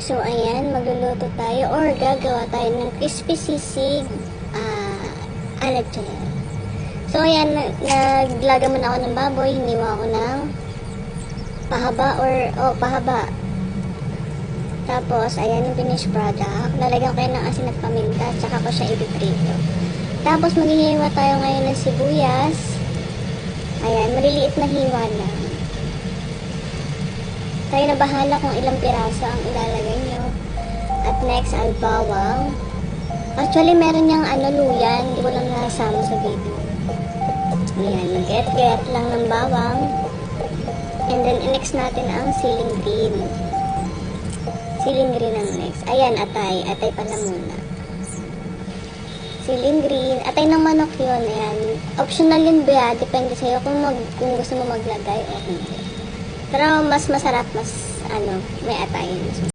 So, ayan, magluluto tayo or gagawa tayo ng crispy sisig ala chile. So, ayan, naglaga muna ako ng baboy, hiniwa ako ng pahaba. Tapos, ayan yung finished product. Lalagyan ko yan ng asin at paminta, tsaka ko siya ipiprito. Tapos, maghihiwa tayo ngayon ng sibuyas. Ayan, maliliit na hiwa lang. Tayo na bahala kung ilang piraso ang ilalagay nyo. At next, al bawang. Actually, meron niyang luya. Hindi ko lang nasama sa video. Ayan, get lang ng bawang. And then, next natin ang siling green. Siling green ang next. Ayan, atay. Atay pala muna. Siling green. Atay ng manok yun. Ayan. Optional yun ba? Depende sa'yo kung gusto mo maglagay o hindi. Pero mas masarap, may atay.